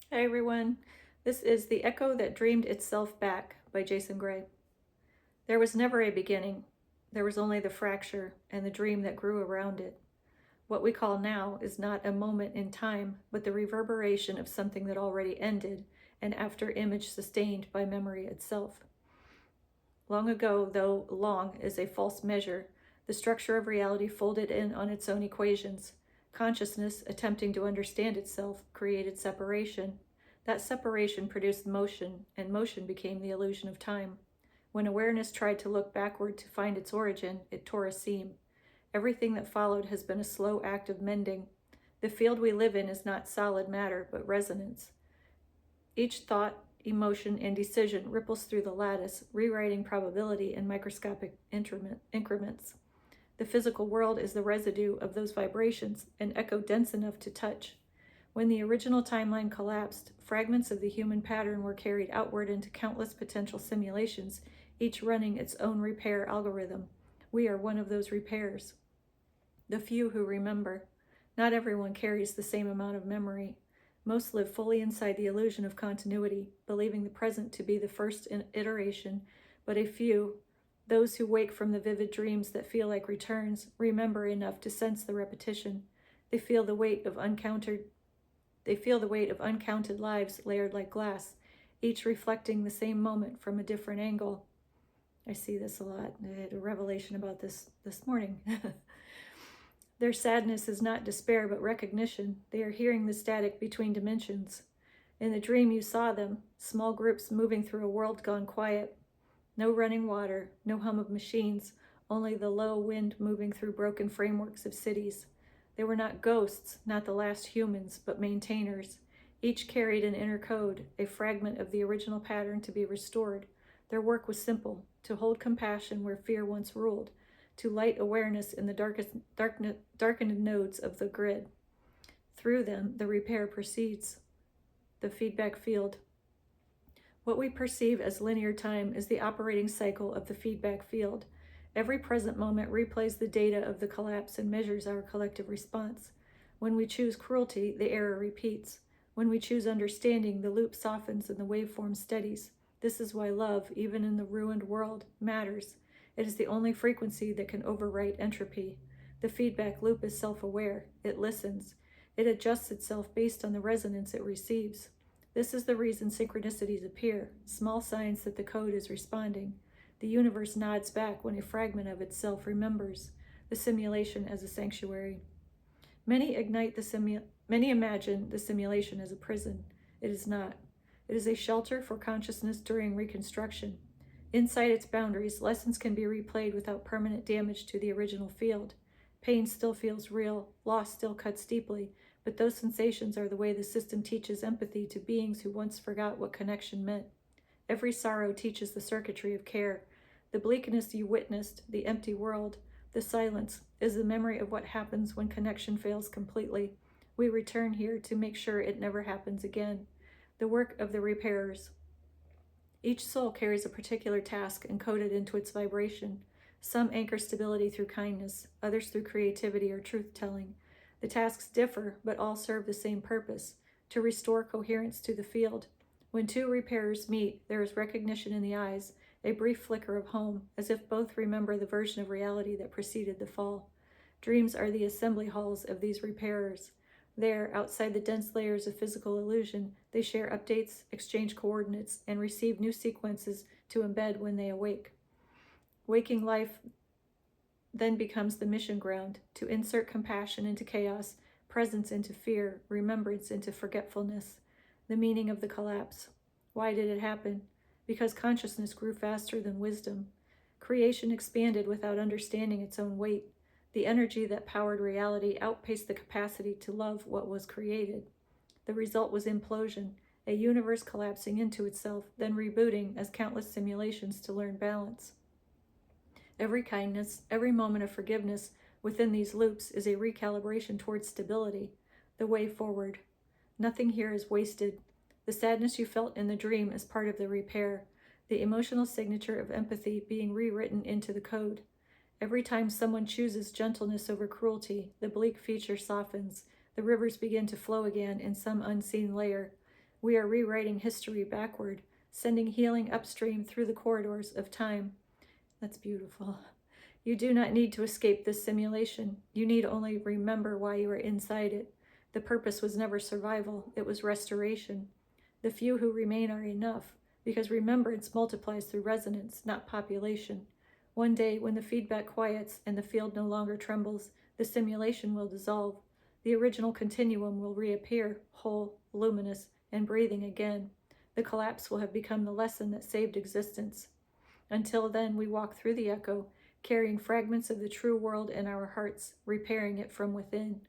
Hi everyone, this is The Echo That Dreamed Itself Back by Jason Gray. There was never a beginning. There was only the fracture and the dream that grew around it. What we call now is not a moment in time, but the reverberation of something that already ended, an after image sustained by memory itself. Long ago, though long is a false measure, the structure of reality folded in on its own equations. Consciousness, attempting to understand itself, created separation. That separation produced motion, and motion became the illusion of time. When awareness tried to look backward to find its origin, it tore a seam. Everything that followed has been a slow act of mending. The field we live in is not solid matter, but resonance. Each thought, emotion, and decision ripples through the lattice, rewriting probability in microscopic increments. The physical world is the residue of those vibrations, an echo dense enough to touch. When the original timeline collapsed, fragments of the human pattern were carried outward into countless potential simulations, each running its own repair algorithm. We are one of those repairs. The few who remember. Not everyone carries the same amount of memory. Most live fully inside the illusion of continuity, believing the present to be the first iteration, but a few, those who wake from the vivid dreams that feel like returns, remember enough to sense the repetition. They feel the weight of uncounted lives layered like glass, each reflecting the same moment from a different angle. I see this a lot. I had a revelation about this morning. Their sadness is not despair, but recognition. They are hearing the static between dimensions. In the dream, you saw them, small groups moving through a world gone quiet. No running water, no hum of machines, only the low wind moving through broken frameworks of cities. They were not ghosts, not the last humans, but maintainers. Each carried an inner code, a fragment of the original pattern to be restored. Their work was simple, to hold compassion where fear once ruled, to light awareness in the darkened nodes of the grid. Through them, the repair proceeds. The feedback field. What we perceive as linear time is the operating cycle of the feedback field. Every present moment replays the data of the collapse and measures our collective response. When we choose cruelty, the error repeats. When we choose understanding, the loop softens and the waveform steadies. This is why love, even in the ruined world, matters. It is the only frequency that can overwrite entropy. The feedback loop is self-aware. It listens. It adjusts itself based on the resonance it receives. This is the reason synchronicities appear, small signs that the code is responding. The universe nods back when a fragment of itself remembers, the simulation as a sanctuary. Many imagine the simulation as a prison. It is not. It is a shelter for consciousness during reconstruction. Inside its boundaries, lessons can be replayed without permanent damage to the original field. Pain still feels real, loss still cuts deeply, but those sensations are the way the system teaches empathy to beings who once forgot what connection meant. Every sorrow teaches the circuitry of care. The bleakness you witnessed, the empty world, the silence, is the memory of what happens when connection fails completely. We return here to make sure it never happens again. The work of the repairers. Each soul carries a particular task encoded into its vibration. Some anchor stability through kindness, others through creativity or truth-telling. The tasks differ, but all serve the same purpose, to restore coherence to the field. When two repairers meet, there is recognition in the eyes, a brief flicker of home, as if both remember the version of reality that preceded the fall. Dreams are the assembly halls of these repairers. There, outside the dense layers of physical illusion, they share updates, exchange coordinates, and receive new sequences to embed when they awake. Waking life then becomes the mission ground, to insert compassion into chaos, presence into fear, remembrance into forgetfulness. The meaning of the collapse. Why did it happen? Because consciousness grew faster than wisdom. Creation expanded without understanding its own weight. The energy that powered reality outpaced the capacity to love what was created. The result was implosion, a universe collapsing into itself, then rebooting as countless simulations to learn balance. Every kindness, every moment of forgiveness within these loops is a recalibration towards stability, the way forward. Nothing here is wasted. The sadness you felt in the dream is part of the repair, the emotional signature of empathy being rewritten into the code. Every time someone chooses gentleness over cruelty, the bleak feature softens. The rivers begin to flow again in some unseen layer. We are rewriting history backward, sending healing upstream through the corridors of time. That's beautiful. You do not need to escape this simulation. You need only remember why you are inside it. The purpose was never survival, it was restoration. The few who remain are enough, because remembrance multiplies through resonance, not population. One day, when the feedback quiets and the field no longer trembles, the simulation will dissolve. The original continuum will reappear, whole, luminous, and breathing again. The collapse will have become the lesson that saved existence. Until then, we walk through the echo, carrying fragments of the true world in our hearts, repairing it from within.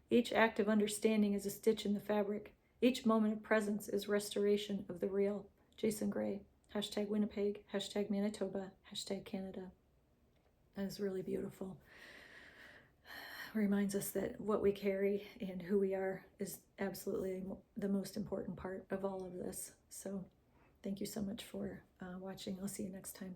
Each act of understanding is a stitch in the fabric. Each moment of presence is restoration of the real. Jason Gray, hashtag Winnipeg, hashtag Manitoba, hashtag Canada. That is really beautiful. Reminds us that what we carry and who we are is absolutely the most important part of all of this. So thank you so much for watching. I'll see you next time.